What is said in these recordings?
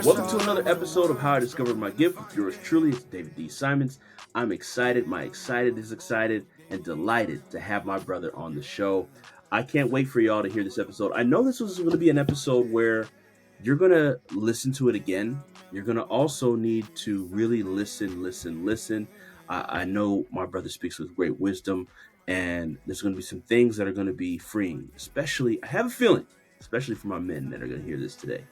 Welcome to another episode of How I Discovered My Gift with yours truly. It's David D. Simons. I'm excited. My excited is excited and delighted to have my brother on the show. I can't wait for y'all to hear this episode. I know this was going to be an episode where you're going to listen to it again. You're going to also need to really listen. I know my brother speaks with great wisdom, and there's going to be some things that are going to be freeing, especially, I have a feeling, especially for my men that are going to hear this today.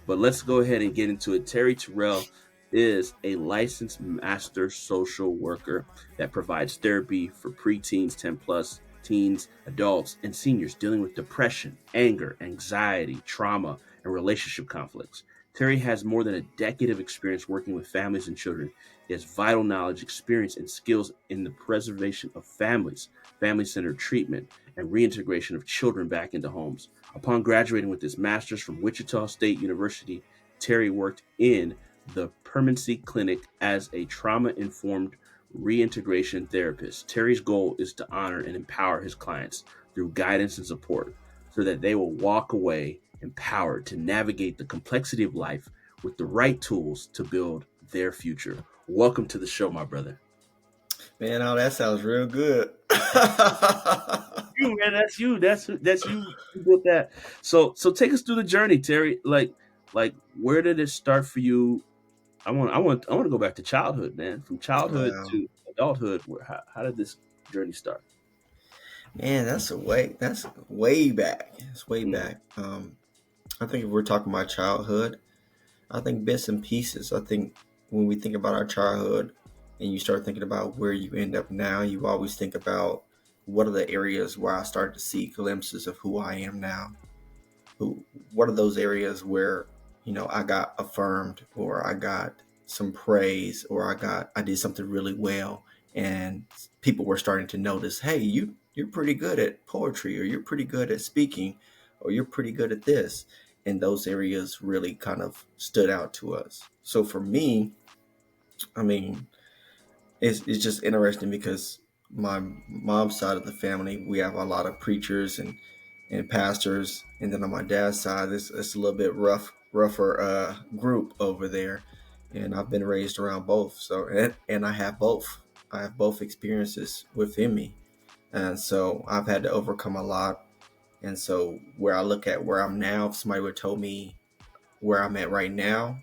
But let's go ahead and get into it. Terry Terrell is a licensed master social worker that provides therapy for preteens, 10 plus, teens, adults, and seniors dealing with depression, anger, anxiety, trauma, and relationship conflicts. Terry has more than a decade of experience working with families and children. He has vital knowledge, experience, and skills in the preservation of families, family-centered treatment, and reintegration of children back into homes. Upon graduating with his master's from Wichita State University, Terry worked in the Permanency Clinic as a trauma-informed reintegration therapist. Terry's goal is to honor and empower his clients through guidance and support so that they will walk away empowered to navigate the complexity of life with the right tools to build their future. Welcome to the show, my brother. Man, oh, that sounds real good. You, man, that's you. That's you. You built that. So take us through the journey, Terry. Like where did it start for you? I want to go back to childhood, man. From childhood Wow. to adulthood. How did this journey start? Man, that's way back. It's way Mm, back. I think if we're talking about childhood, I think bits and pieces. I think when we think about our childhood and you start thinking about where you end up now, you always think about what are the areas where I started to see glimpses of who I am now. Who what are those areas where, I got affirmed or I got some praise or I did something really well and people were starting to notice, hey, you're pretty good at poetry or you're pretty good at speaking or you're pretty good at this. And those areas really kind of stood out to us. So for me, I mean, it's just interesting because my mom's side of the family, we have a lot of preachers and pastors, and then on my dad's side, it's a little bit rougher group over there, and I've been raised around both. So and I have both experiences within me, and so I've had to overcome a lot. And so where I look at where I'm now, if somebody would have told me where I'm at right now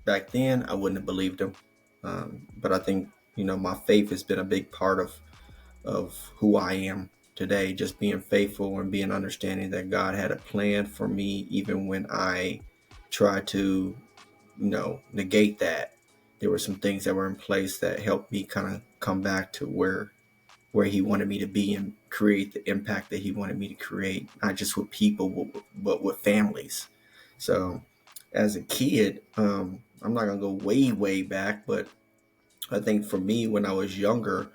back then, I wouldn't have believed them. But I think my faith has been a big part of who I am today. Just being faithful and being understanding that God had a plan for me, even when I tried to negate that. There were some things that were in place that helped me kind of come back to where He wanted me to be and create the impact that He wanted me to create, not just with people, but with families. So as a kid, I'm not gonna go way back, but I think for me, when I was younger,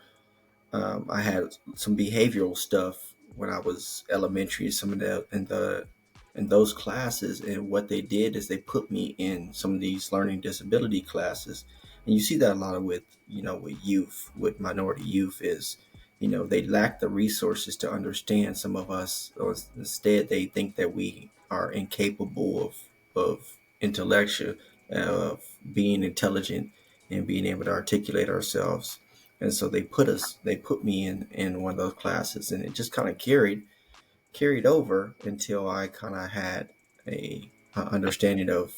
I had some behavioral stuff when I was elementary. Some of the in those classes, and what they did is they put me in some of these learning disability classes, and you see that a lot with with youth, with minority youth, is they lack the resources to understand some of us, or instead they think that we are incapable of intellectual, of being intelligent and being able to articulate ourselves. And so they put me in one of those classes, and it just kind of carried over until I kind of had a understanding of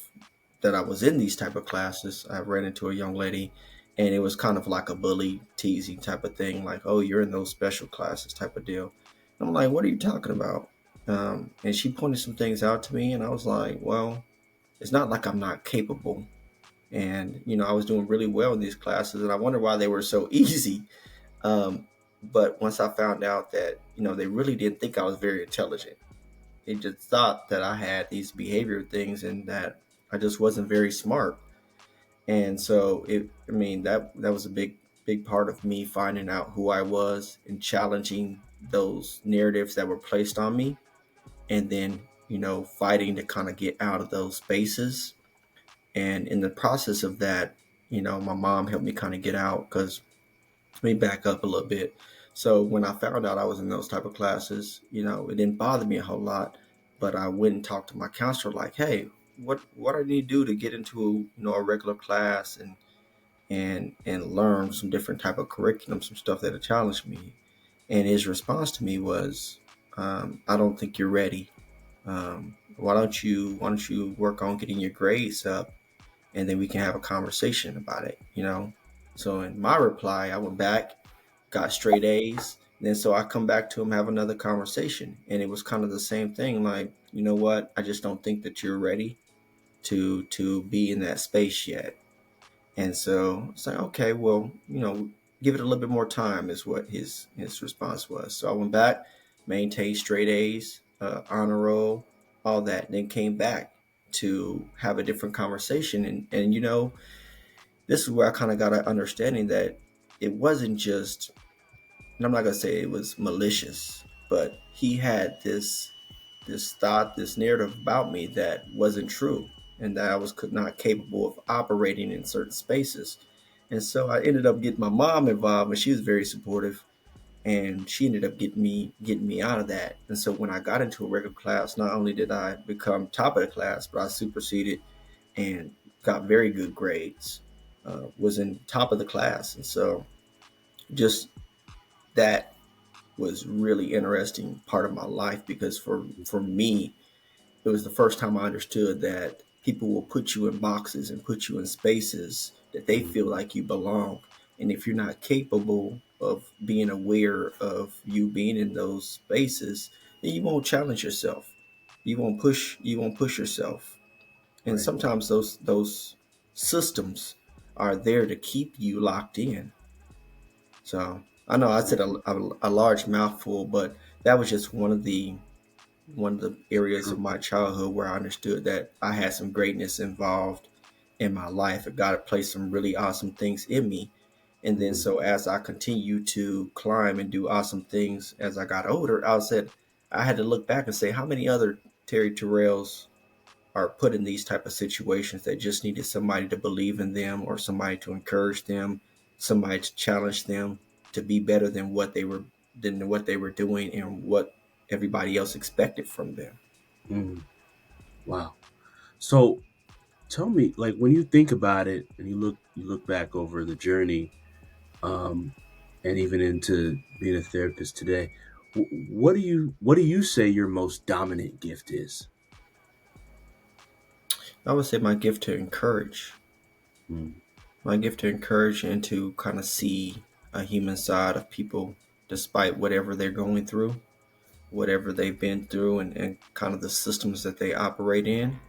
that I was in these type of classes. I ran into a young lady, and it was kind of like a bully teasing type of thing, like, oh, you're in those special classes type of deal. And I'm like, what are you talking about? And she pointed some things out to me, and I was like, well, it's not like I'm not capable. And I was doing really well in these classes, and I wonder why they were so easy. Um, but once I found out that they really didn't think I was very intelligent, they just thought that I had these behavior things and that I just wasn't very smart. And so that was a big part of me finding out who I was and challenging those narratives that were placed on me, and then fighting to kind of get out of those spaces. And in the process of that, my mom helped me kind of get out, because let me back up a little bit. So when I found out I was in those type of classes, it didn't bother me a whole lot, but I went and talked to my counselor, like, hey, what I need to do to get into a regular class and learn some different type of curriculum, some stuff that challenged me. And his response to me was, I don't think you're ready. Why don't you work on getting your grades up, and then we can have a conversation about it. So in my reply, I went back, got straight A's. And then so I come back to him, have another conversation, and it was kind of the same thing. Like, you know what? I just don't think that you're ready to be in that space yet. And so it's like, okay, well, give it a little bit more time, is what his response was. So I went back, maintained straight A's, honor roll, all that, and then came back to have a different conversation. And this is where I kind of got an understanding that it wasn't just, and I'm not gonna say it was malicious, but he had this thought, this narrative about me that wasn't true, and that I was not capable of operating in certain spaces. And so I ended up getting my mom involved, and she was very supportive, and she ended up getting me out of that. And so when I got into a regular class, not only did I become top of the class, but I superseded and got very good grades. Was in top of the class, and so just that was really interesting part of my life, because for me, it was the first time I understood that people will put you in boxes and put you in spaces that they Mhm. feel like you belong. And if you're not capable of being aware of you being in those spaces, then you won't challenge yourself. You won't push yourself. And Right. sometimes those systems are there to keep you locked in. So I know I said a large mouthful, but that was just one of the areas of True. my childhood where I understood that I had some greatness involved in my life. And God had placed some really awesome things in me. And then Mhm. so as I continued to climb and do awesome things as I got older, I had to look back and say, how many other Terry Terrells are put in these type of situations that just needed somebody to believe in them, or somebody to encourage them, somebody to challenge them to be better than what they were doing and what everybody else expected from them. Mhm. Wow. So tell me, like, when you think about it and you look back over the journey, um, and even into being a therapist today, what do you say your most dominant gift is? I would say Mm. my gift to encourage and to kind of see a human side of people despite whatever they're going through, whatever they've been through, and kind of the systems that they operate in,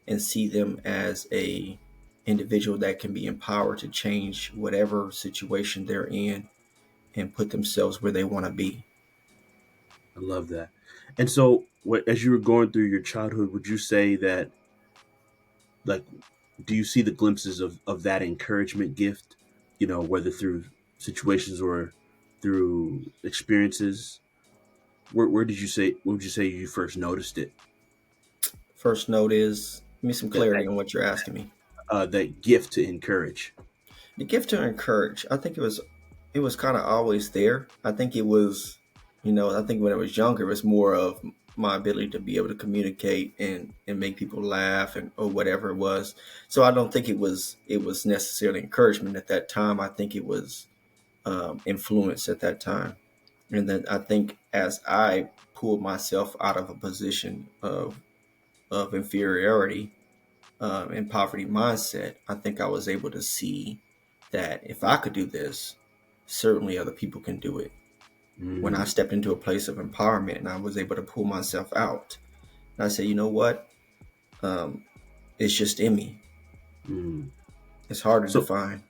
and see them as a individual that can be empowered to change whatever situation they're in and put themselves where they want to be. I love that. And so, as you were going through your childhood, would you say that, like, do you see the glimpses of that encouragement gift? Whether through situations or through experiences. Where would you say you first noticed it? First note is, give me some That clarity that on what you're asking me. that gift to encourage. The gift to encourage, I think it was kind of always there. I think it was, I think when I was younger, it was more of my ability to be able to communicate and make people laugh, and or whatever it was. So I don't think it was necessarily encouragement at that time. I think it was influence at that time. And then I think as I pulled myself out of a position of inferiority, and poverty mindset, I think I was able to see that if I could do this, certainly other people can do it. When I Mm, stepped into a place of empowerment and I was able to pull myself out, and I said, you know what? Um, it's just in me. mm. It's hard to So, define.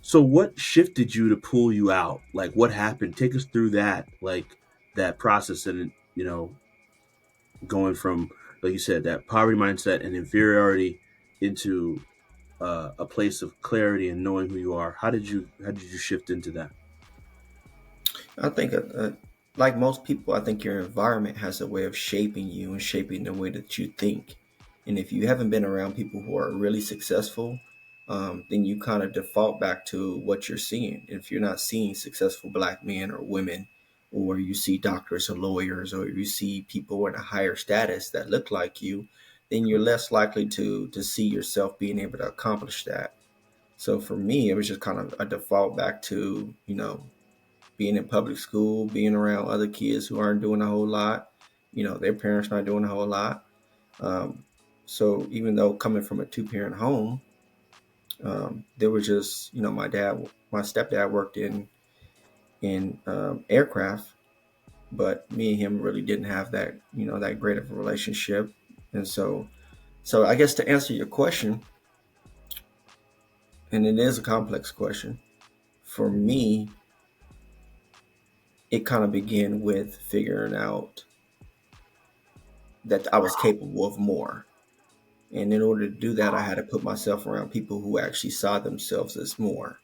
so what shifted you to pull you out? Like, what happened? Take us through that, like, that process, and going from, like you said, that poverty mindset and inferiority into a place of clarity and knowing who you are. How did you shift into that? I think, like most people, I think your environment has a way of shaping you and shaping the way that you think. And if you haven't been around people who are really successful, then you kind of default back to what you're seeing. If you're not seeing successful black men or women or you see doctors or lawyers, or you see people in a higher status that look like you, then you're less likely to see yourself being able to accomplish that. So for me, it was just kind of a default back to, being in public school, being around other kids who aren't doing a whole lot, their parents not doing a whole lot. Um, so even though coming from a two-parent home, there was just, my stepdad worked in aircraft, but me and him really didn't have that, that great of a relationship. And so I guess to answer your question, and it is a complex question, for Mhm. me, it kind of began with figuring out that I was capable of more. And in order to do that, I had to put myself around people who actually saw themselves as more.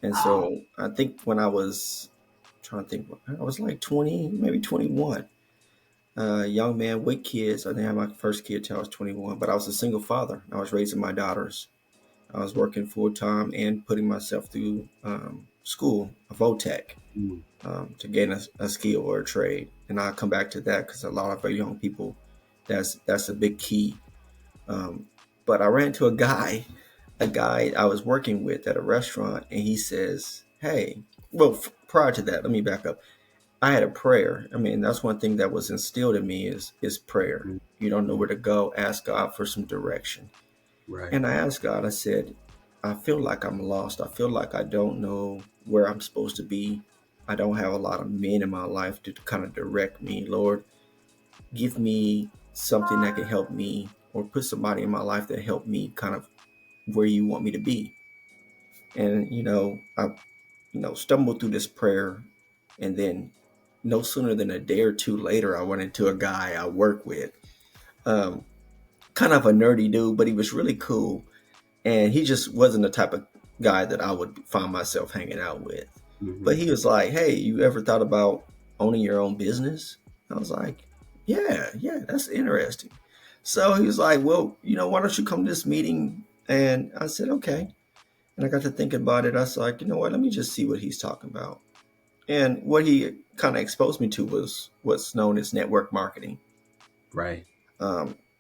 And so I think when I was trying to think, I was like 20, maybe 21. Young man with kids. I didn't have my first kid till I was 21, but I was a single father. I was raising my daughters. I was working full time and putting myself through school, a VOTEC, Mm. to gain a skill or a trade. And I'll come back to that because a lot of our young people, that's a big key. Um, but I ran into a guy I was working with at a restaurant, and he says, "Hey, well, prior to that, let me back up. I had a prayer. I mean, that's one thing that was instilled in me is prayer. Mm. You don't know Mm. where to go, ask God for some direction." Right. And I asked God, I said, "I feel like I'm lost. I feel like I don't know where I'm supposed to be. I don't have a lot of men in my life to kind of direct me. Lord, give me something that can help me, or put somebody in my life that help me kind of where you want me to be." And I stumbled through this prayer, and then no sooner than a day or two later, I went into a guy I work with, um, kind of a nerdy dude, but he was really cool, and he just wasn't the type of guy that I would find myself hanging out with. But Hmm. he was like, "Hey, you ever thought about owning your own business?" I was like, "Yeah, yeah, that's interesting." So he was like, "Well, why don't you come to this meeting?" And I said, "Okay." And I got to thinking about it. I was like, "You know what? Let me just see what he's talking about." And what he kind of exposed me to was what's known as network marketing. Right.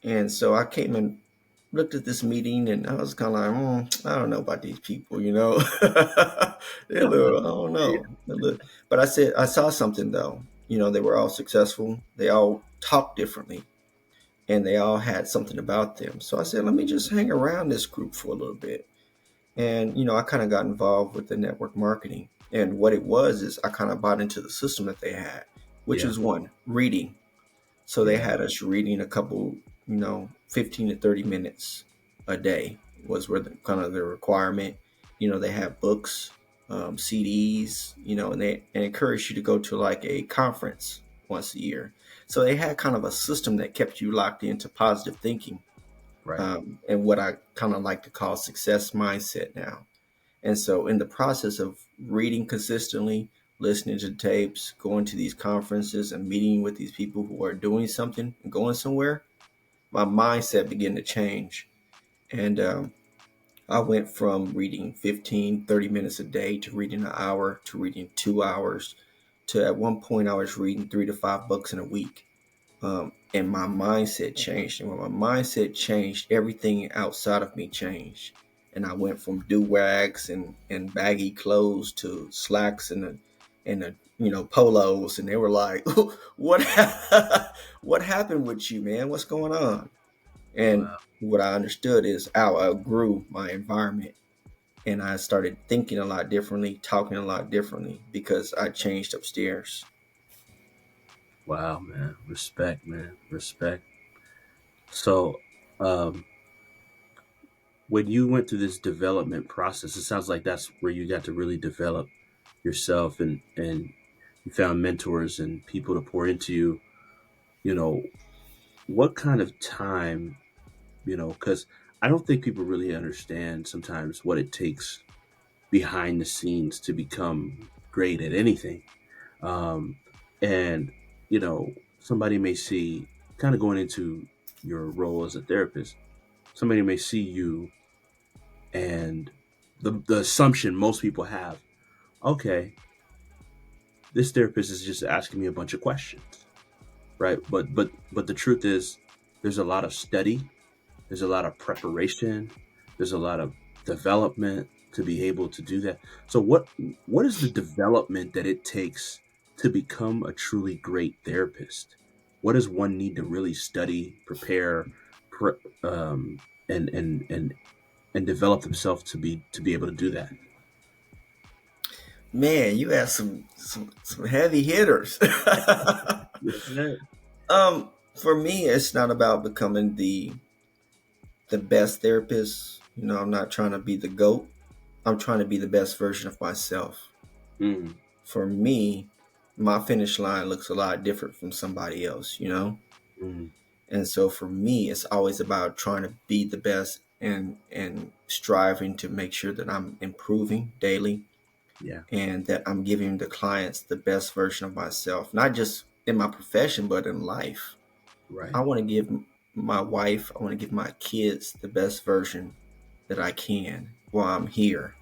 And so I came and looked at this meeting, and I was kind of like, I don't know about these people, They're a little, I don't know. But I said, I saw something though. They were all successful. They all talked differently, and they all had something about them. So I said, let me just hang around this group for a little bit. And, I kind of got involved with the network marketing. And what it was is I kind of bought into the system that they had, which Yeah. was one, reading. So they Yeah. had us reading a couple, 15 to 30 minutes a day was where kind of the requirement. They have books, CDs, and they encourage you to go to like a conference once a year. So they had kind of a system that kept you locked into positive thinking, Right. and what I kind of like to call success mindset now. And so, in the process of reading consistently, listening to tapes, going to these conferences, and meeting with these people who are doing something and going somewhere, my mindset began to change. And I went from reading 15, 30 minutes a day to reading an hour to reading 2 hours to at one point I was reading 3 to 5 books in a week. And my mindset changed. And when my mindset changed, everything outside of me changed. And I went from do rags and baggy clothes to slacks and polos. And they were like, "What what happened with you, man? What's going on?" And Wow. what I understood is I outgrew my environment, and I started thinking a lot differently, talking a lot differently because I changed upstairs. Wow, man. Respect, man. Respect. So, um, when you went through this development process, it sounds like that's where you got to really develop yourself, and you found mentors and people to pour into you. You know, what kind of time, because I don't think people really understand sometimes what it takes behind the scenes to become great at anything. Um, and, somebody may see, kind of going into your role as a therapist, somebody may see you, and the assumption most people have, okay, this therapist is just asking me a bunch of questions, right? But the truth is, there's a lot of study, there's a lot of preparation, there's a lot of development to be able to do that. So what is the development that it takes to become a truly great therapist? What does one need to really study, prepare, pre, um, and and develop themselves to be able to do that? Man, you have some heavy hitters. Yes, sir. For me, it's not about becoming the best therapist. I'm not trying to be the GOAT. I'm trying to be the best version of myself. Mm, For me, my finish line looks a lot different from somebody else. mm, And so for me, it's always about trying to be the best and striving to make sure that I'm improving daily yeah. and that I'm giving the clients the best version of myself, not just in my profession, but in life. I Right. want to give my wife, I want to give my kids the best version that I can while I'm here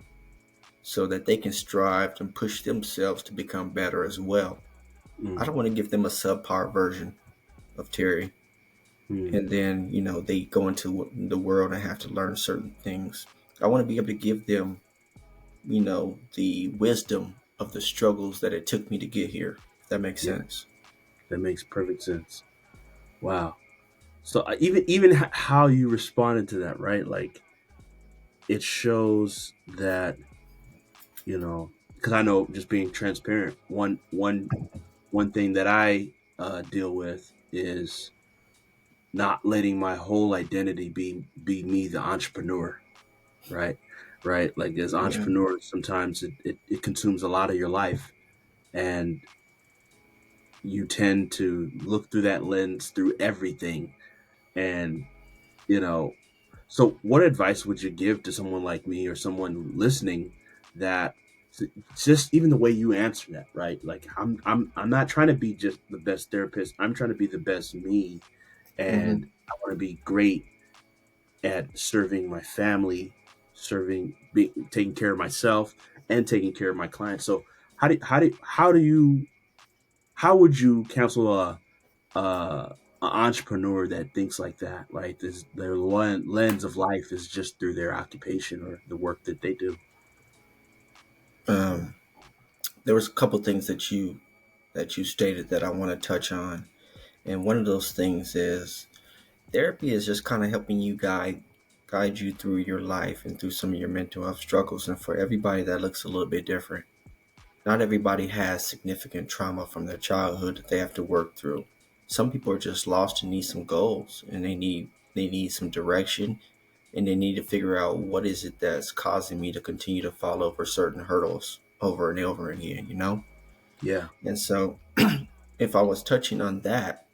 so that they can strive and push themselves to become better as well. I Mm, don't want to give them a subpar version of Terry. mm, And then, they go into the world and have to learn certain things. I want to be able to give them, the wisdom of the struggles that it took me to get here. If that makes yeah. sense. That makes perfect sense. Wow. So even how you responded to that, right? Like it shows that because I know, just being transparent. One thing that I deal with is not letting my whole identity be me, the entrepreneur, right? Right. Like as Yeah. entrepreneurs, sometimes it consumes a lot of your life, and you tend to look through that lens through everything, and you know so what advice would you give to someone like me or someone listening that just even the way you answer that, right? Like I'm not trying to be just the best therapist, I'm trying to be the best me, and Hmm. I want to be great at serving my family, taking care of myself and taking care of my clients. So how would you counsel an entrepreneur that thinks like that, right? Their lens of life is just through their occupation or the work that they do. Um, there was a couple things that you stated that I want to touch on, and one of those things is therapy is just kind of helping you guide you through your life and through some of your mental health struggles. And for everybody, that looks a little bit different. Not everybody has significant trauma from their childhood that they have to work through. Some people are just lost and need some goals, and they need some direction, and they need to figure out what is it that's causing me to continue to fall over certain hurdles over and over again. Yeah. And so, if I was touching on that,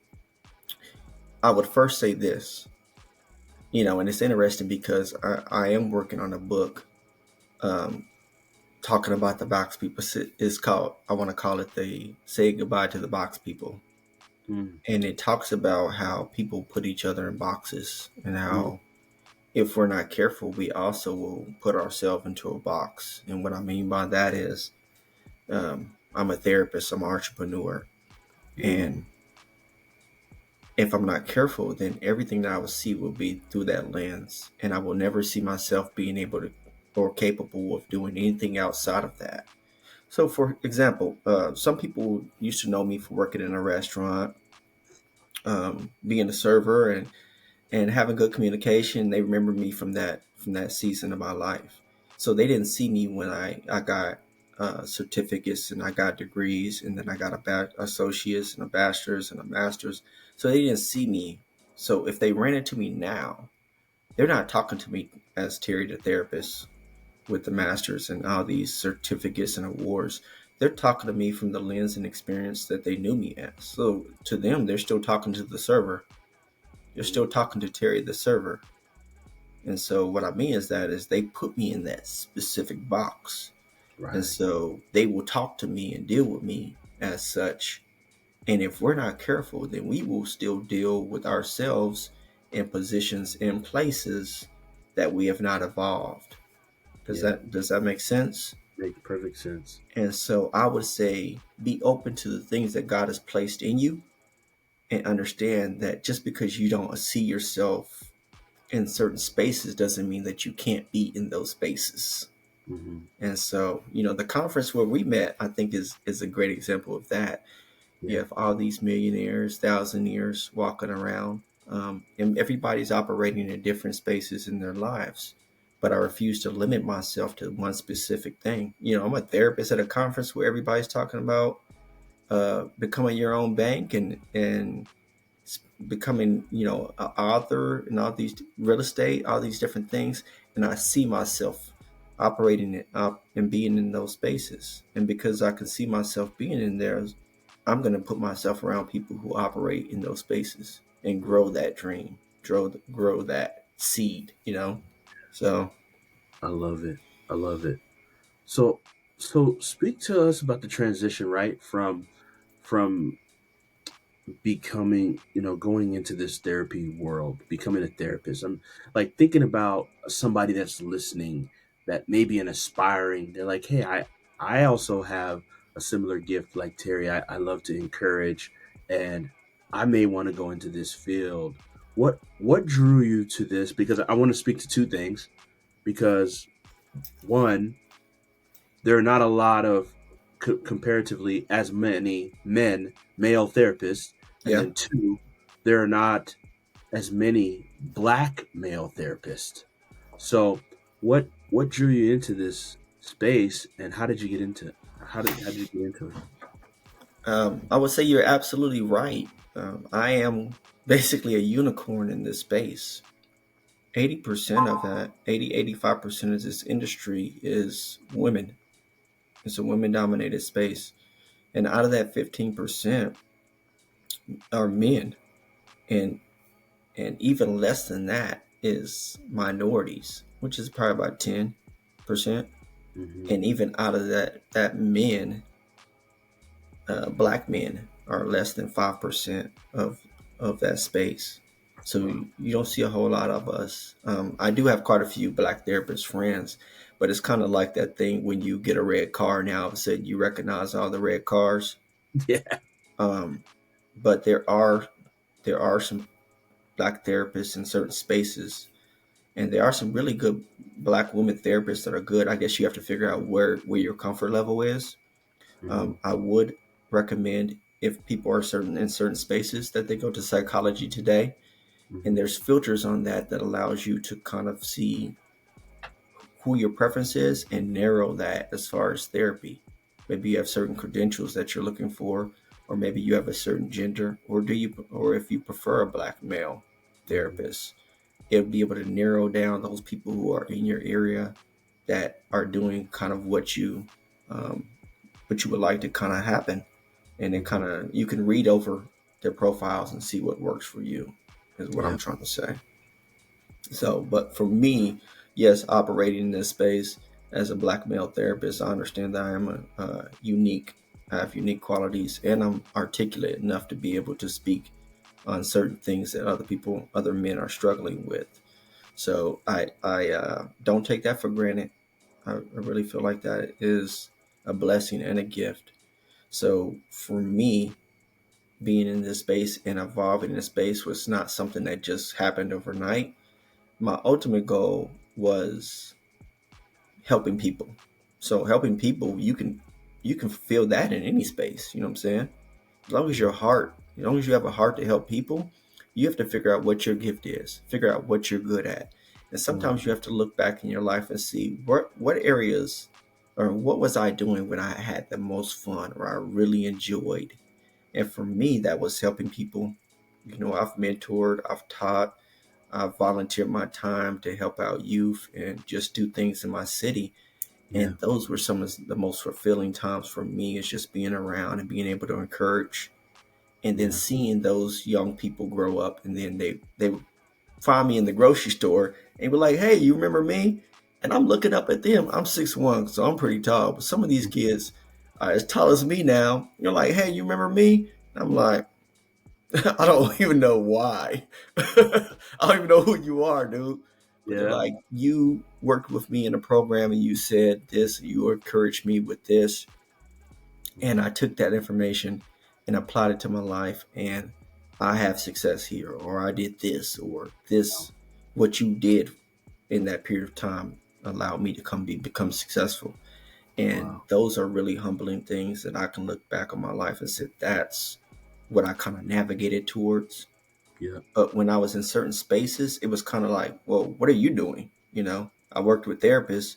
I would first say this. And it's interesting because I am working on a book um, talking about the box people. It's called, I want to call it the Say Goodbye to the Box People. Mm, And it talks about how people put each other in boxes and mm, how if we're not careful, we also will put ourselves into a box. And what I mean by that is I'm a therapist, I'm an entrepreneur. mm, And if I'm not careful, then everything that I will see will be through that lens. And I will never see myself being able to or capable of doing anything outside of that. So, for example, some people used to know me for working in a restaurant, being a server, and having good communication. They remember me from that season of my life. So they didn't see me when I got certificates and I got degrees and then I got associates and a bachelor's and a master's. So they didn't see me. So if they ran into me now, they're not talking to me as Terry the therapist with the masters and all these certificates and awards. They're talking to me from the lens and experience that they knew me as. So to them, they're still talking to the server. They're mm. still talking to Terry the server. And so what I mean is they put me in that specific box. And Right. so they will talk to me and deal with me as such. And if we're not careful, then we will still deal with ourselves in positions in places that we have not evolved. Does Yeah. that does that make sense? Makes perfect sense. And so I would say be open to the things that God has placed in you and understand that just because you don't see yourself in certain spaces doesn't mean that you can't be in those spaces. Hmm. And so, the conference where we met, I think is a great example of that. You Yeah. have all these millionaires, thousandaires walking around, and everybody's operating in different spaces in their lives. But I refuse to limit myself to one specific thing. I'm a therapist at a conference where everybody's talking about becoming your own bank and becoming, an author and all these real estate, all these different things. And I see myself operating it up and being in those spaces. And because I can see myself being in there, I'm going to put myself around people who operate in those spaces and grow Mhm. that dream, grow that seed. So, I love it. I love it. So, so speak to us about the transition, right? From becoming, going into this therapy world, becoming a therapist. I'm like thinking about somebody that's listening that may be an aspiring. They're like, hey, I also have a similar gift like Terry. I love to encourage, and I may want to go into this field. What drew you to this? Because I want to speak to two things. Because one, there are not a lot of comparatively as many male therapists, and yeah. then two, there are not as many black male therapists. So what drew you into this space, and how did you get into how did you get into it? I would say you're absolutely right. I am basically a unicorn in this space. 80% of that, 85% of this industry is women. It's a women dominated space. And out of that 15% are men. And even less than that is minorities, which is probably about 10%. Hmm. And even out of that men, black men are less than 5% of that space. So Wow. you don't see a whole lot of us. I do have quite a few black therapist friends, but it's kind of like that thing when you get a red car and all of a sudden you recognize all the red cars. Yeah. Um, but there are some black therapists in certain spaces, and there are some really good black women therapists that are good. I guess you have to figure out where your comfort level is. Hmm. I would recommend if people are certain in certain spaces that they go to Psychology Today, and Hmm. there's filters on that allows you to kind of see who your preference is and narrow that as far as therapy. Maybe you have certain credentials that you're looking for, or maybe you have a certain gender, or if you prefer a black male Hmm. therapist, it'll be able to narrow down those people who are in your area that are doing kind of um, what you would like to kind of happen, and then kind Hmm. of you can read over their profiles and see what works for you. Is what I'm Yeah. trying to say. So, but for me, yes, operating in this space as a black male therapist, I understand that I am unique. I have unique qualities, and I'm articulate enough to be able to speak on certain things that other men are struggling with. So I don't take that for granted. I really feel like that is a blessing and a gift. So for me, being in this space and evolving in this space was not something that just happened overnight. My ultimate goal was helping people. So helping people, you can feel that in any space. You know what I'm saying? As long as as long as you have a heart to help people, you have to figure out what your gift is, figure out what you're good at. And sometimes you Hmm. have to look back in your life and see what areas or what was I doing when I had the most fun or I really enjoyed. And for me, that was helping people. I've mentored, I've taught, I've volunteered my time to help out youth and just do things in my city. Yeah. And those were some of the most fulfilling times for me, is just being around and being able to encourage, and then Yeah. seeing those young people grow up, and then they would find me in the grocery store and be like, "Hey, you remember me?" And I'm looking up at them. I'm 6'1", so I'm pretty tall, but some of these Mhm. kids are as tall as me now. You're like, "Hey, you remember me?" And I'm like, I don't even know why. I don't even know who you are, dude. They're Yeah. like, you worked with me in a program and you said this, you encouraged me with this, and Mhm. I took that information and applied it to my life, and I have success here, or I did this, or this, what you did in that period of time allowed me to become successful. And Wow. those are really humbling things that I can look back on my life and say that's what I kind of navigated towards. Yeah. But when I was in certain spaces, it was kind of like, well, what are you doing? I worked with therapists,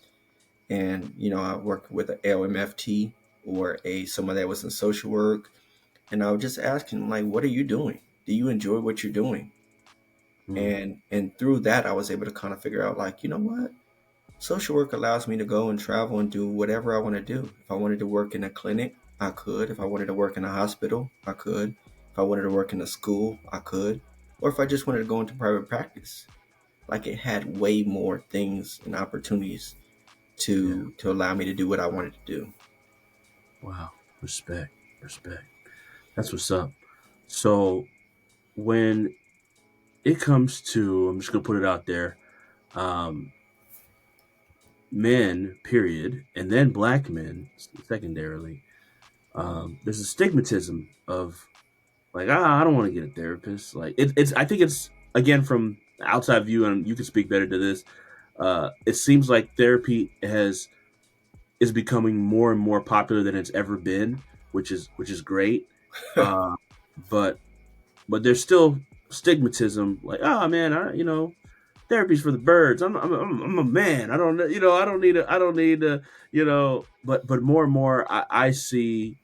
and I worked with an LMFT or a someone that was in social work, and I was just asking like, what are you doing? Do you enjoy what you're doing? Mm. And through that, I was able to kind of figure out like, you know what? Social work allows me to go and travel and do whatever I want to do. If I wanted to work in a clinic, I could. If I wanted to work in a hospital, I could. If I wanted to work in a school, I could. Or if I just wanted to go into private practice, like it had way more things and opportunities Yeah. to allow me to do what I wanted to do. Wow. Respect. Respect. That's what's up. So when it comes to, I'm just gonna put it out there, um, men, period, and then black men, secondarily. There's a stigmatism of like, I don't want to get a therapist. Like, it's. I think it's again from outside view, and you can speak better to this. It seems like therapy is becoming more and more popular than it's ever been, which is great. Uh, but there's still stigmatism, like, oh man, therapy's for the birds. I'm a man. I don't need to, but more and more I see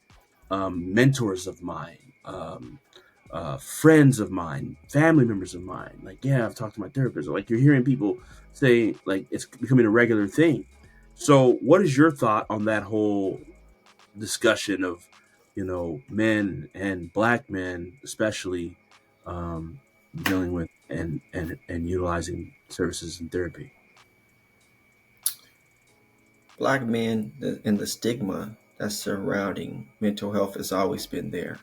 mentors of mine, friends of mine, family members of mine. Like, yeah, I've talked to my therapist. Like, you're hearing people say, like, it's becoming a regular thing. So, what is your thought on that whole discussion of, men and black men, especially, um, dealing with and utilizing services in therapy? Black men and the stigma that's surrounding mental health has always been there.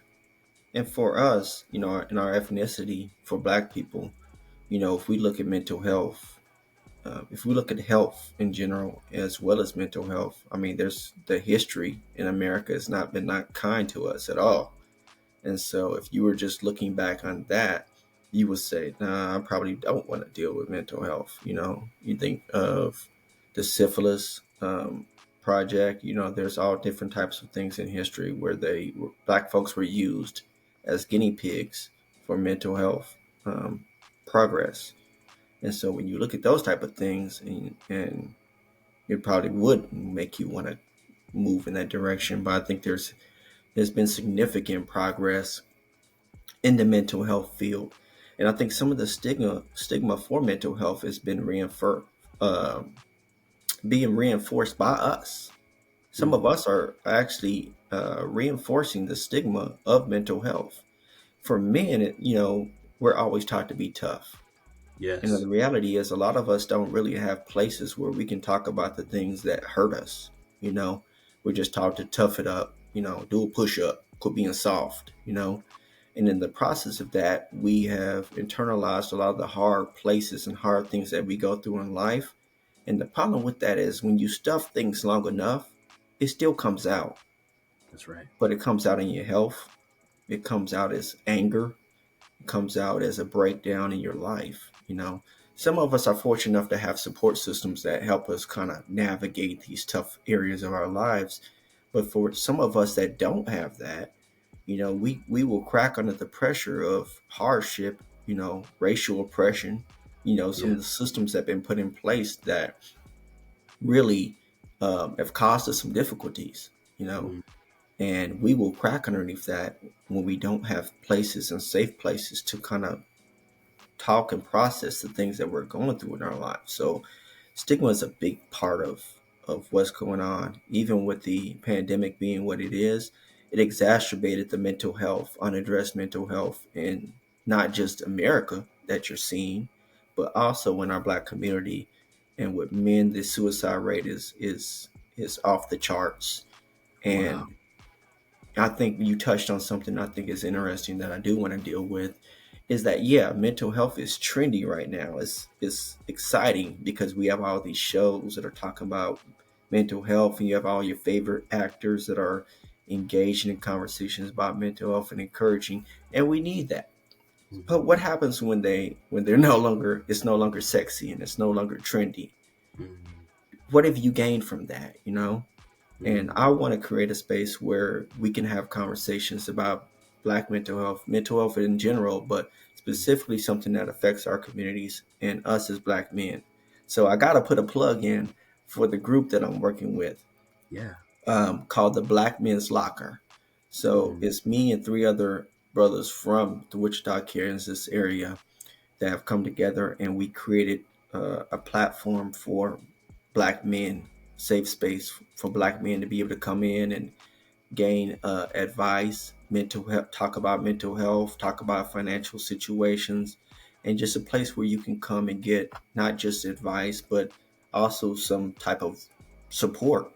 And for us, in our ethnicity, for Black people, if we look at mental health, if we look at health in general as well as mental health, I mean, there's the history in America has not been not kind to us at all. And so if you were just looking back on that, you would say, nah, I probably don't want to deal with mental health. You think of the syphilis project, there's all different types of things in history where Black folks were used as guinea pigs for mental health um, progress. And so when you look at those type of things, and it probably would make you want to move in that direction. But I think there's been significant progress in the mental health field, and I think some of the stigma for mental health has been being reinforced by us. Some of Mm. us are actually reinforcing the stigma of mental health. For men, we're always taught to be tough. And the Yes. reality is, a lot of us don't really have places where we can talk about the things that hurt us. You know, we're just taught to tough it up, do a push up, quit being soft. And in the process of that, we have internalized a lot of the hard places and hard things that we go through in life. And the problem with that is when you stuff things long enough, it still comes out, That's right. but it comes out in your health. It comes out as anger, comes out as a breakdown in your life. Some of us are fortunate enough to have support systems that help us kind of navigate these tough areas of our lives. But for some of us that don't have that, we will crack under the pressure of hardship, racial oppression, some Yeah. of the systems that have been put in place that really have caused us some difficulties, you know, Mm. and we will crack underneath that when we don't have places and safe places to kind of talk and process the things that we're going through in our lives. So stigma is a big part of what's going on. Even with the pandemic being what it is, it exacerbated the mental health, unaddressed mental health in not just America that you're seeing, but also in our Black community. And with men, the suicide rate is off the charts. Wow. And I think you touched on something I think is interesting that I do want to deal with is that yeah, mental health is trendy right now. It's exciting because we have all these shows that are talking about mental health, and you have all your favorite actors that are engaging in conversations about mental health and encouraging, and we need that. But Mhm. what happens when they're no longer, it's no longer sexy and it's no longer trendy? Mhm. What have you gained from that, And Mhm. I want to create a space where we can have conversations about Black mental health in general, but Mhm. specifically something that affects our communities and us as Black men. So I got to put a plug in for the group that I'm working with, Yeah. called the Black Men's Locker. So Mhm. it's me and three other brothers from the Wichita, Kansas area that have come together, and we created a platform for Black men, safe space for Black men to be able to come in and gain advice, mental health, talk about mental health, talk about financial situations, and just a place where you can come and get not just advice, but also some type of support.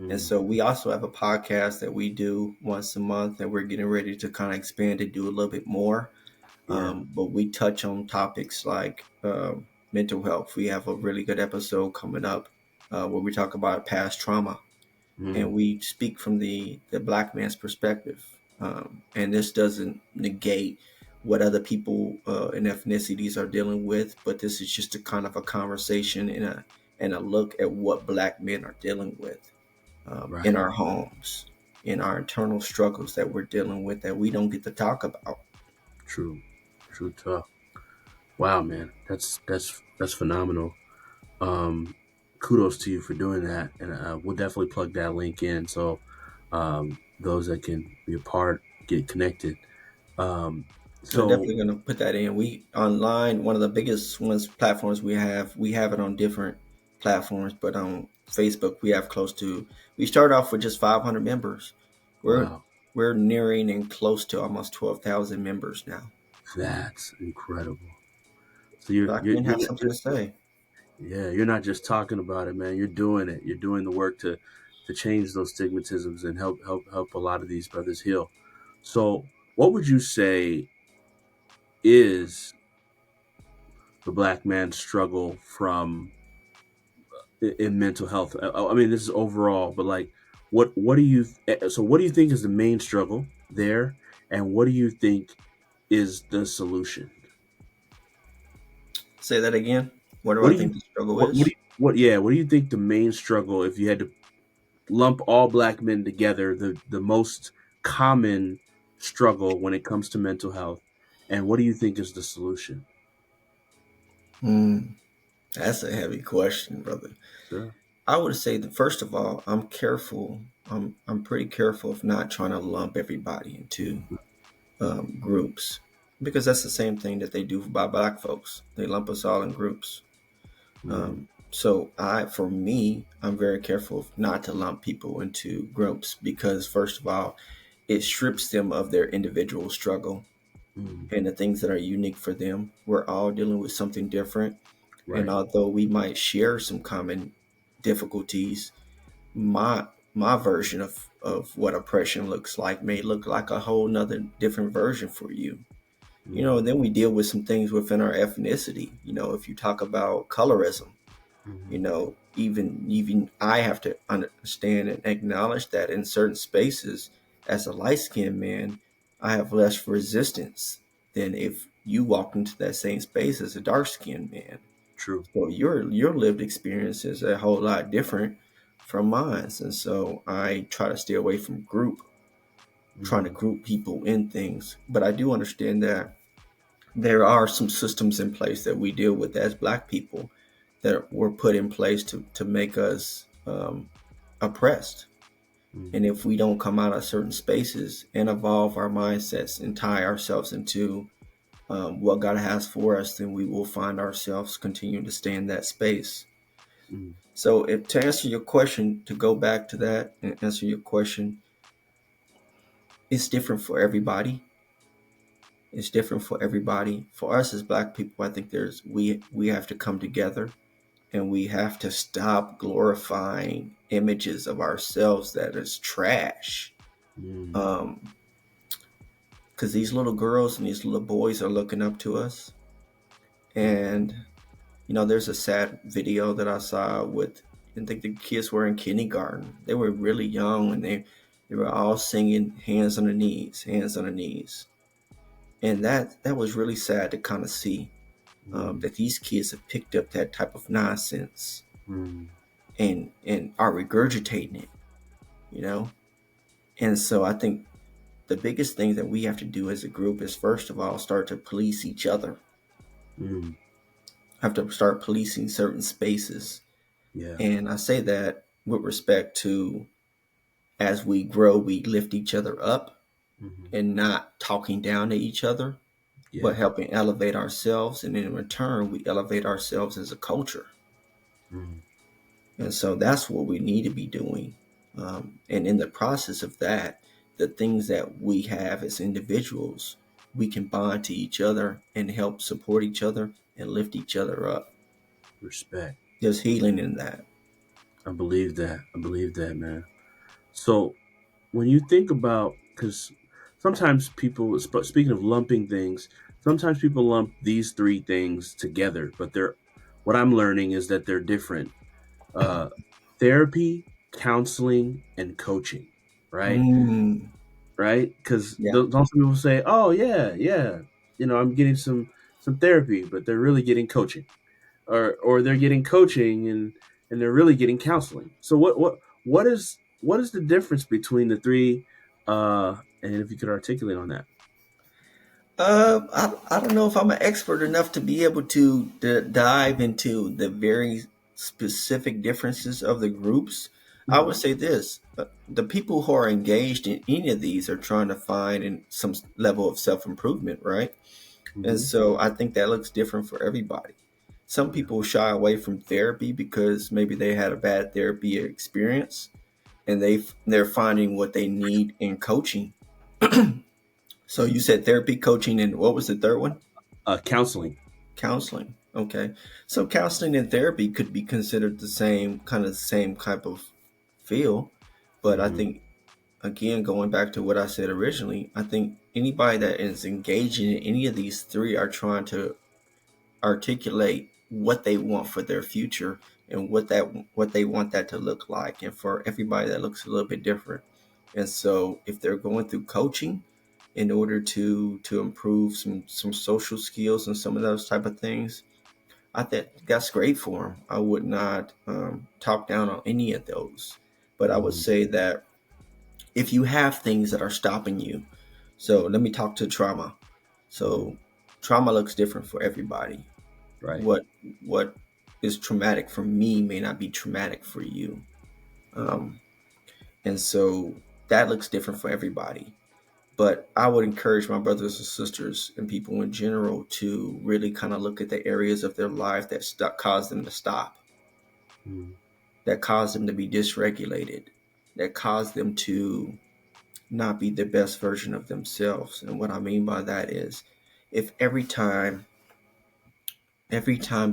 And Mhm. so we also have a podcast that we do once a month, and we're getting ready to kind of expand and do a little bit more. Yeah. But we touch on topics like mental health. We have a really good episode coming up where we talk about past trauma, and Mhm. we speak from the Black man's perspective. And this doesn't negate what other people and ethnicities are dealing with, but this is just a kind of a conversation and a look at what Black men are dealing with in Right. our homes, in our internal struggles that we're dealing with that we don't get to talk about. True. True tough. Wow, man. That's phenomenal. Um, Kudos to you for doing that, and we'll definitely plug that link in so those that can be a part get connected. Um, We're so definitely gonna put that in. We online, one of the biggest ones platforms we have it on different platforms, but on Facebook we have close to. We started off with just 500 members. We're wow, we're nearing and close to almost 12,000 members now. that's incredible. So Black men have something to say. yeah, you're not just talking about it, man. You're doing it. You're doing the work to change those stigmatisms and help a lot of these brothers heal. So, what would you say is the black man's struggle from in mental health? I mean, this is overall, but like, what do you? So, what do you think is the main struggle there, and what do you think is the solution? Say that again. What do What I do you think the struggle is? what do you think the main struggle, if you had to lump all black men together, the most common struggle when it comes to mental health, and what do you think is the solution? Hmm, that's a heavy question, brother. Sure. I would say that first of all, I'm careful. I'm pretty careful of not trying to lump everybody into groups, because that's the same thing that they do by Black folks. They lump us all in groups. Mm, So for me, I'm very careful not to lump people into groups because first of all, it strips them of their individual struggle mm, and the things that are unique for them. We're all dealing with something different, and right. although we might share some common difficulties, my version of what oppression looks like may look like a whole nother different version for you. Mm, Then we deal with some things within our ethnicity. If you talk about colorism, mm, even I have to understand and acknowledge that in certain spaces, as a light skinned man, I have less resistance than if you walked into that same space as a dark skinned man. true. So your lived experience is a whole lot different from mine, and so I try to stay away from trying to Mm, group people in things. But I do understand that there are some systems in place that we deal with as Black people that were put in place to make us oppressed. And mm, if we don't come out of certain spaces and evolve our mindsets and tie ourselves into what God has for us, then we will find ourselves continuing to stay in that space. mm, So, to answer your question, to go back to that and answer your question, it's different for everybody. It's different for everybody. For us as Black people, I think we have to come together and we have to stop glorifying images of ourselves that is trash. mm, Um, because these little girls and these little boys are looking up to us. And there's a sad video that I saw with, I think the kids were in kindergarten. They were really young, and they were all singing "Hands on the Knees, Hands on the Knees," and that was really sad to kind of see, Mm, that these kids have picked up that type of nonsense mm, and are regurgitating it, you know. And so I think the biggest thing that we have to do as a group is, first of all, start to police each other. mm, Have to start policing certain spaces. yeah. And I say that with respect to, as we grow, we lift each other up Hmm. and not talking down to each other, but Yeah. helping elevate ourselves. And in return, we elevate ourselves as a culture. Mm, And so that's what we need to be doing. And in the process of that, the things that we have as individuals, we can bond to each other and help support each other and lift each other up. respect. There's healing in that. I believe that. I believe that, man. So when you think about, because sometimes people, speaking of lumping things, sometimes people lump these three things together, but they're, what I'm learning is that they're different. Uh, Therapy, counseling, and coaching, right? Mm, Right? Because yeah. some people say, "Oh yeah, yeah, I'm getting some therapy," but they're really getting coaching, or they're getting coaching and they're really getting counseling. So what is the difference between the three? And if you could articulate on that. I don't know if I'm an expert enough to be able to dive into the very specific differences of the groups. I would Hmm. say this: the people who are engaged in any of these are trying to find in some level of self improvement, right? And Hmm. so I think that looks different for everybody. Some Yeah. people shy away from therapy because maybe they had a bad therapy experience, and they're finding what they need in coaching. So you said therapy, coaching, and what was the third one? Counseling. Counseling. Okay. So counseling and therapy could be considered the same type of feel. But I Hmm. think, again, going back to what I said originally, I think anybody that is engaging in any of these three are trying to articulate what they want for their future and what they want that to look like. And for everybody, that looks a little bit different. And so if they're going through coaching in order to improve some social skills and some of those type of things, I think that's great for them. I would not talk down on any of those, but I would Hmm. say that if you have things that are stopping you, so let me talk to trauma. Hmm. So trauma looks different for everybody. Right. What is traumatic for me may not be traumatic for you, um, and so that looks different for everybody. But I would encourage my brothers and sisters and people in general to really kind of look at the areas of their life that cause them to stop, Hmm. that cause them to be dysregulated, that cause them to not be the best version of themselves. And what I mean by that is, if every time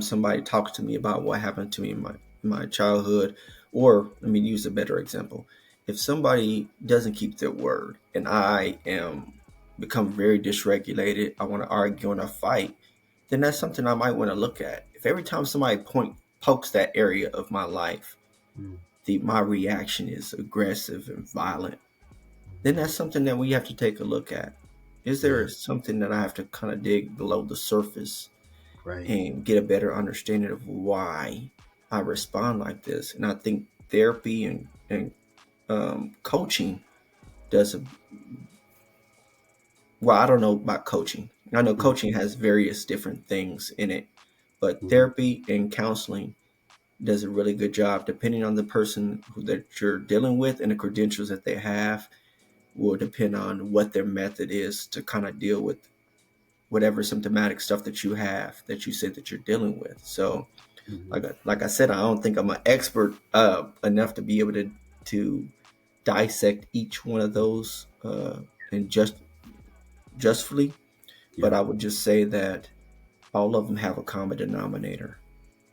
somebody talks to me about what happened to me in my childhood, or let me use a better example. If somebody doesn't keep their word and I am become very dysregulated, I want to argue and I fight, then that's something I might want to look at. If every time somebody pokes that area of my life, Hmm. my reaction is aggressive and violent, then that's something that we have to take a look at. Is Yeah. there something that I have to kind of dig below the surface Right. and get a better understanding of why I respond like this? And I think therapy and coaching does a well. I don't know about coaching. I know Hmm. coaching has various different things in it, but Hmm. therapy and counseling does a really good job. Depending on the person that you're dealing with and the credentials that they have, will depend on what their method is to kind of deal with whatever symptomatic stuff that you have that you said that you're dealing with. So Hmm. like I said, I don't think I'm an expert enough to be able to dissect each one of those and justly, but Yeah. I would just say that all of them have a common denominator,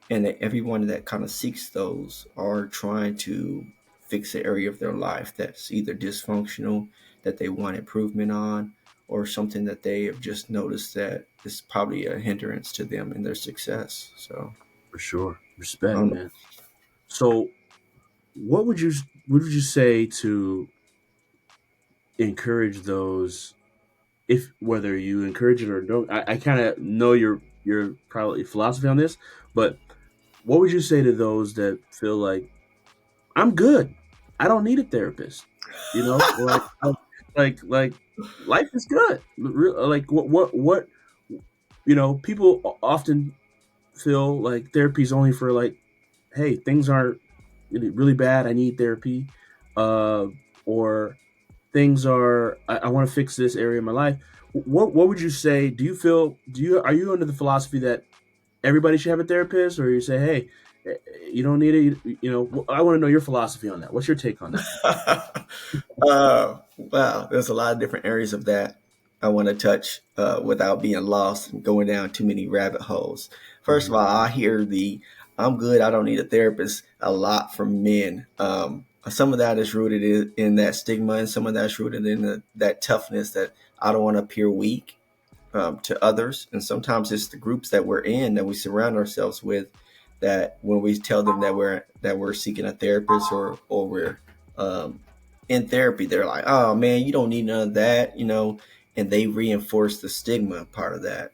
and that everyone that kind of seeks those are trying to fix the area of their life that's either dysfunctional, that they want improvement on, or something that they have just noticed that is probably a hindrance to them in their success. So For sure. I Respect, don't know. man. So, what would you say to encourage those, if whether you encourage it or don't? I kind of know your probably philosophy on this, but what would you say to those that feel like I'm good, I don't need a therapist? You know, like life is good. Like what people often feel like therapy is only for like, hey, things aren't really bad, I need therapy, uh, or things are, I want to fix this area of my life. What would you say? Are you under the philosophy that everybody should have a therapist, or you say, hey, you don't need it? I want to know your philosophy on that. What's your take on that? Wow, there's a lot of different areas of that I want to touch without being lost and going down too many rabbit holes. First of Mm-hmm. all, I hear the "I'm good, I don't need a therapist" a lot from men. Some of that is rooted in that stigma, and some of that's rooted in that toughness that I don't want to appear weak to others. And sometimes it's the groups that we're in, that we surround ourselves with, that when we tell them that we're seeking a therapist, or we're um, in therapy, they're like, "Oh man, you don't need none of that," and they reinforce the stigma part of that.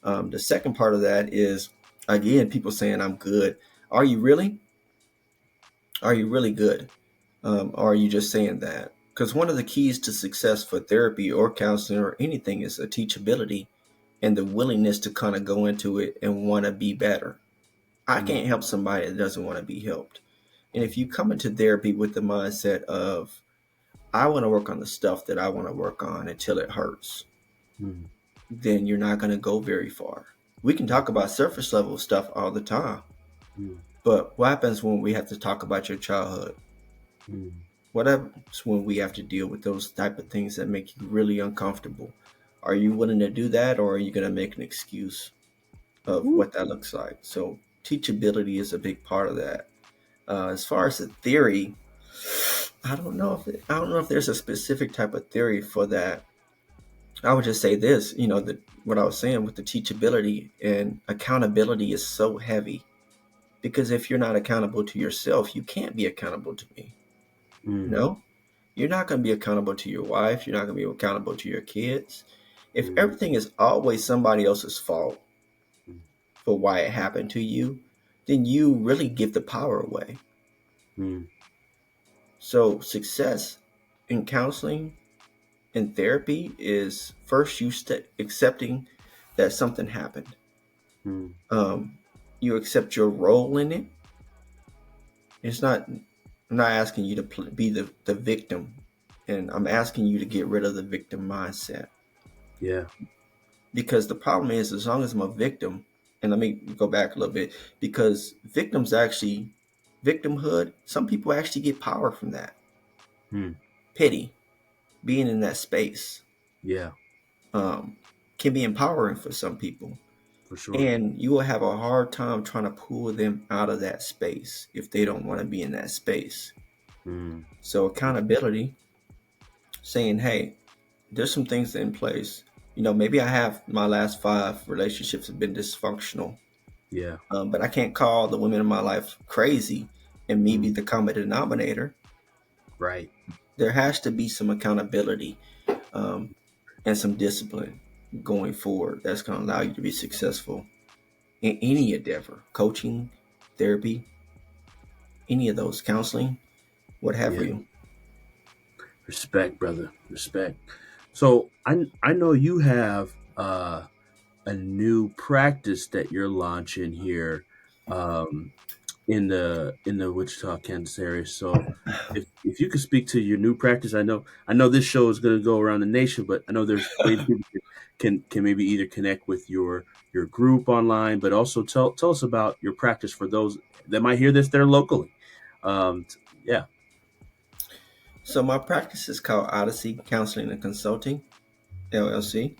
The second part of that is, again, people saying, "I'm good." Are you really? Are you really good? Or are you just saying that? Because one of the keys to success for therapy or counseling or anything is a teachability and the willingness to kind of go into it and want to be better. I Mm-hmm. can't help somebody that doesn't want to be helped. And if you come into therapy with the mindset of, I want to work on the stuff that I want to work on until it hurts, Mm-hmm. then you're not going to go very far. We can talk about surface level stuff all the time, but what happens when we have to talk about your childhood? Mm-hmm. What happens when we have to deal with those type of things that make you really uncomfortable? Are you willing to do that, or are you going to make an excuse of what that looks like? So teachability is a big part of that. As far as the theory, I don't know if there's a specific type of theory for that. I would just say this, that what I was saying with the teachability and accountability is so heavy, because if you're not accountable to yourself, you can't be accountable to me. You Mm-hmm. know, you're not going to be accountable to your wife. You're not going to be accountable to your kids. If Mm-hmm. everything is always somebody else's fault for why it happened to you, then you really give the power away. Mm-hmm. So success in counseling and therapy is first you accepting that something happened. Mm-hmm. Um, you accept your role in it. It's not. I'm not asking you to be the victim, and I'm asking you to get rid of the victim mindset. Yeah. Because the problem is, as long as I'm a victim, and let me go back a little bit, because victimhood, some people actually get power from that. Mm-hmm. Pity, being in that space, Yeah. um, can be empowering for some people. For sure. And you will have a hard time trying to pull them out of that space if they don't want to be in that space. Mm-hmm. So, accountability, saying, hey, there's some things in place. Maybe I have my last 5 relationships have been dysfunctional. Yeah. But I can't call the women in my life crazy and me be Mm-hmm. the common denominator. Right. There has to be some accountability um, and some discipline going forward that's going to allow you to be successful in any endeavor, coaching, therapy, any of those, counseling, what have Yeah. you. Respect, brother. Respect. So I know you have a new practice that you're launching here, um, in the Wichita, Kansas area. So if you could speak to your new practice, I know this show is going to go around the nation, but I know there's ways people can maybe either connect with your group online, but also tell us about your practice for those that might hear this there locally. Yeah. So my practice is called Odyssey Counseling and Consulting, LLC.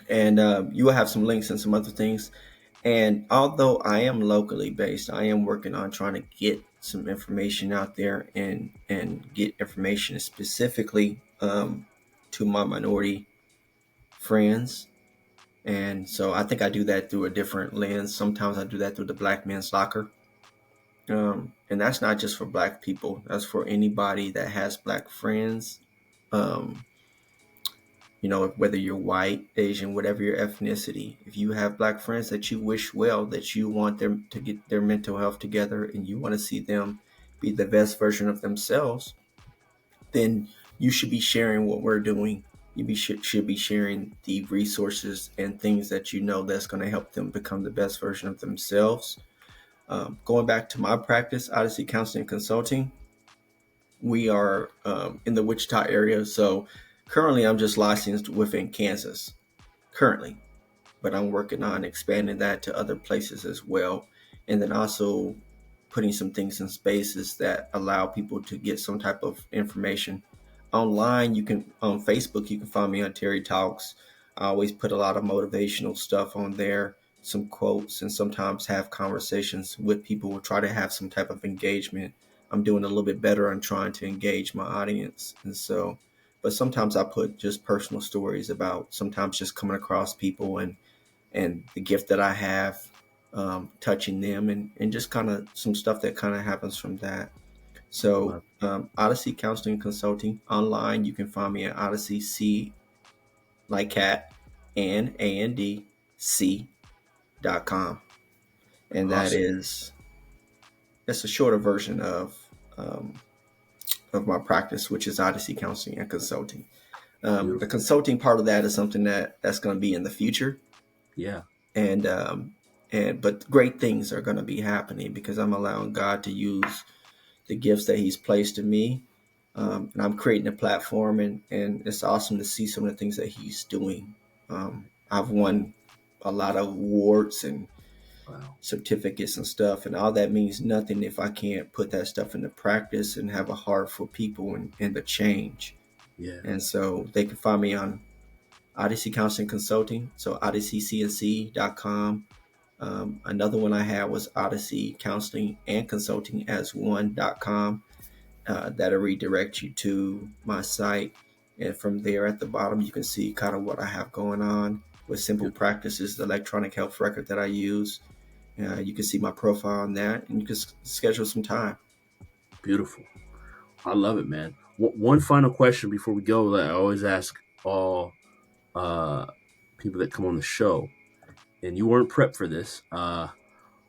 And you will have some links and some other things. And although I am locally based, I am working on trying to get some information out there and get information specifically to my minority. friends. And so I think I do that through a different lens. Sometimes I do that through the Black Men's Locker. And that's not just for Black people. That's for anybody that has Black friends. Um, whether you're white, Asian, whatever your ethnicity, if you have Black friends that you wish well, that you want them to get their mental health together and you want to see them be the best version of themselves, then you should be sharing what we're doing. Should be sharing the resources and things that you know that's going to help them become the best version of themselves. Going back to my practice, Odyssey Counseling and Consulting, we are in the Wichita area. So currently I'm just licensed within Kansas currently, but I'm working on expanding that to other places as well. And then also putting some things in spaces that allow people to get some type of information. Online, you can, on Facebook, you can find me on Terry Talks. I always put a lot of motivational stuff on there, some quotes, and sometimes have conversations with people who try to have some type of engagement. I'm doing a little bit better on trying to engage my audience. And so, but sometimes I put just personal stories about sometimes just coming across people and the gift that I have, touching them, and just kind of some stuff that kind of happens from that. So, Love. Odyssey Counseling and Consulting online. You can find me at Odyssey C like cat and C.com, and that Awesome. is that's a shorter version um, of my practice, which is Odyssey Counseling and Consulting. The Beautiful. consulting part of that is something that's going to be in the future, Yeah. and but great things are going to be happening because I'm allowing God to use the gifts that He's placed in me, and I'm creating a platform, and it's awesome to see some of the things that He's doing. I've won a lot of awards and Wow. certificates and stuff, and all that means nothing if I can't put that stuff into practice and have a heart for people and the change. Yeah. And so they can find me on Odyssey Counseling Consulting, so odysseycnc.com. Another one I had was Odyssey Counseling and Consulting as one.com. That'll redirect you to my site. And from there at the bottom, you can see kind of what I have going on with Simple Beautiful. Practices, the electronic health record that I use. You can see my profile on that, and you can schedule some time. Beautiful. I love it, man. One final question before we go that I always ask all uh, people that come on the show, and you weren't prepped for this.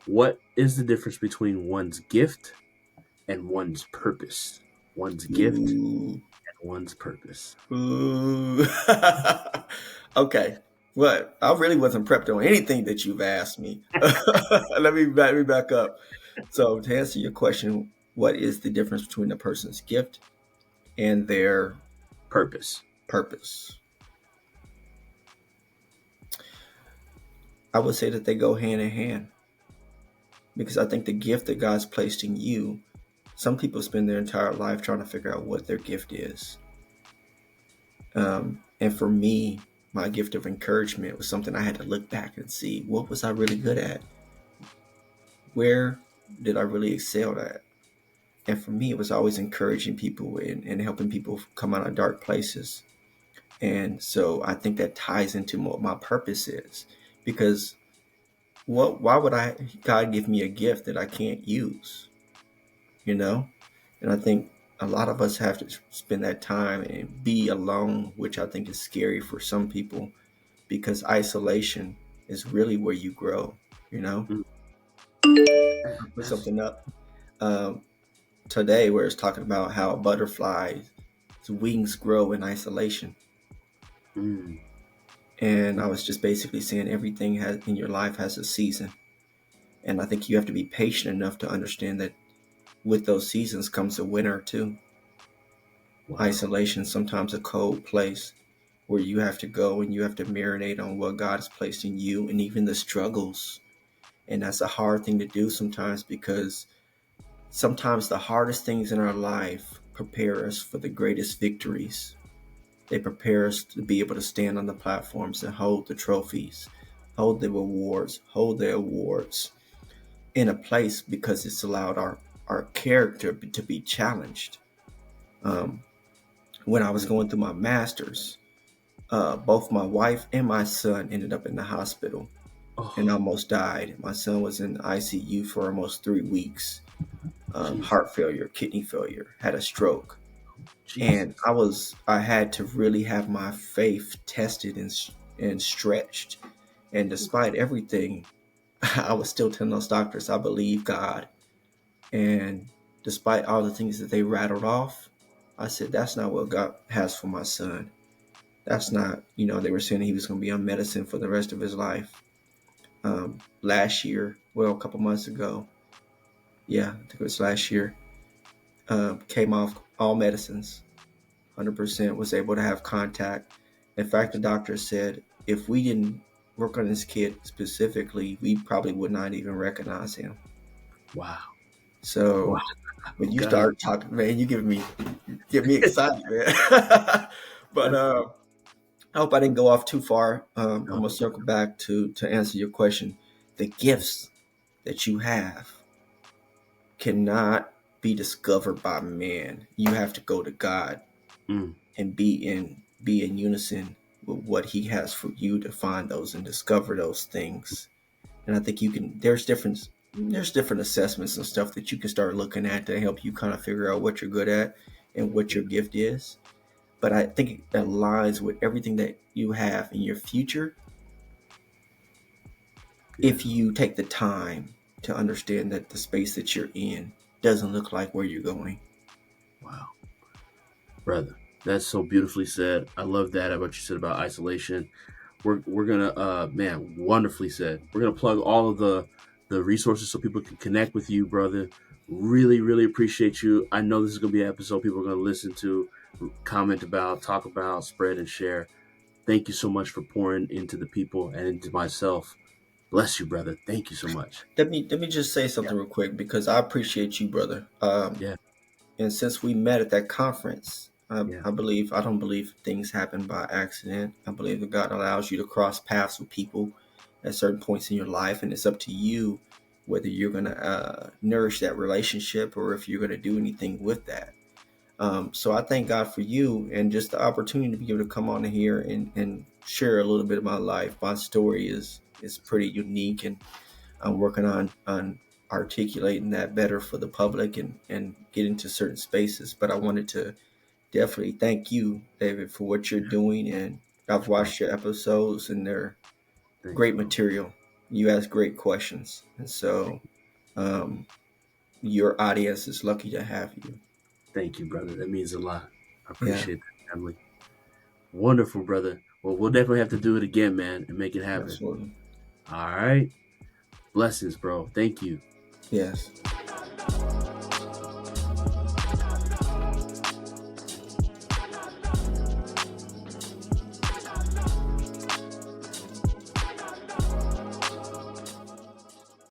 What is the difference between one's gift and one's purpose? One's gift Ooh. and one's purpose. Ooh. Okay. What? I really wasn't prepped on anything that you've asked me. Let me back up. So to answer your question, what is the difference between a person's gift and their Purpose. purpose? I would say that they go hand in hand because I think the gift that God's placed in you, some people spend their entire life trying to figure out what their gift is. And for me, my gift of encouragement was something I had to look back and see what was I really good at? Where did I really excel at? And for me, it was always encouraging people and helping people come out of dark places. And so I think that ties into what my purpose is because why would God give me a gift that I can't use? You know? And I think a lot of us have to spend that time and be alone, which I think is scary for some people because isolation is really where you grow, you know? Mm, I put that's something up um, today where it's talking about how a butterfly's wings grow in isolation. mm, And I was just basically saying everything has in your life has a season. And I think you have to be patient enough to understand that with those seasons comes a winter too. wow. Isolation, sometimes a cold place where you have to go and you have to marinate on what God has placed in you and even the struggles. And that's a hard thing to do sometimes because sometimes the hardest things in our life prepare us for the greatest victories. They prepare us to be able to stand on the platforms and hold the trophies, hold the rewards, hold the awards in a place because it's allowed our character to be challenged. Um, when I was going through my master's, Both my wife and my son ended up in the hospital and Oh, almost died. My son was in ICU for almost 3 weeks. Jesus, Heart failure, kidney failure, had a stroke, and Jesus. I had to really have my faith tested and stretched. And despite everything, I was still telling those doctors I believe God. And despite all the things that they rattled off, I said that's not what God has for my son. That's not, they were saying he was going to be on medicine for the rest of his life. Last year, well, a couple months ago, yeah, I think it was last year, came off all medicines, 100%, was able to have contact. In fact, the doctor said if we didn't work on this kid specifically, we probably would not even recognize him. Wow. Wow. So when you God. start talking, man, you get me excited, man. But That's I hope I didn't go off too far. I'm no, gonna circle back to answer your question. The gifts that you have cannot be discovered by man. You have to go to God mm, and be in unison with what He has for you to find those and discover those things. And I think you can. There's different assessments and stuff that you can start looking at to help you kind of figure out what you're good at and what your gift is. But I think it aligns with everything that you have in your future yeah. if you take the time to understand that the space that you're in doesn't look like where you're going. Wow. Brother. That's so beautifully said. I love that about what you said about isolation. We're gonna man, wonderfully said. We're gonna plug all of the resources so people can connect with you, brother. Really, really appreciate you. I know this is gonna be an episode people are gonna listen to, comment about, talk about, spread and share. Thank you so much for pouring into the people and into myself. Bless you, brother. Thank you so much. Let me just say Yeah, something real quick because I appreciate you, brother. yeah, And since we met at that conference, yeah, I don't believe things happen by accident. I believe that God allows you to cross paths with people at certain points in your life, and it's up to you whether you're going to nourish that relationship or if you're going to do anything with that. So I thank God for you and just the opportunity to be able to come on here and share a little bit of my life. My story is pretty unique, and I'm working on articulating that better for the public and get into certain spaces. But I wanted to definitely thank you, David, for what you're yeah. doing. And I've Bro, watched your episodes, and they're thanks, great bro. material. You ask great questions, and so um, your audience is lucky to have you. Thank you, brother. That means a lot. I Yeah, appreciate that, family. Wonderful, brother. Well, we'll definitely have to do it again, man, and make it happen. absolutely. All right. Blessings, bro. Thank you. Yes.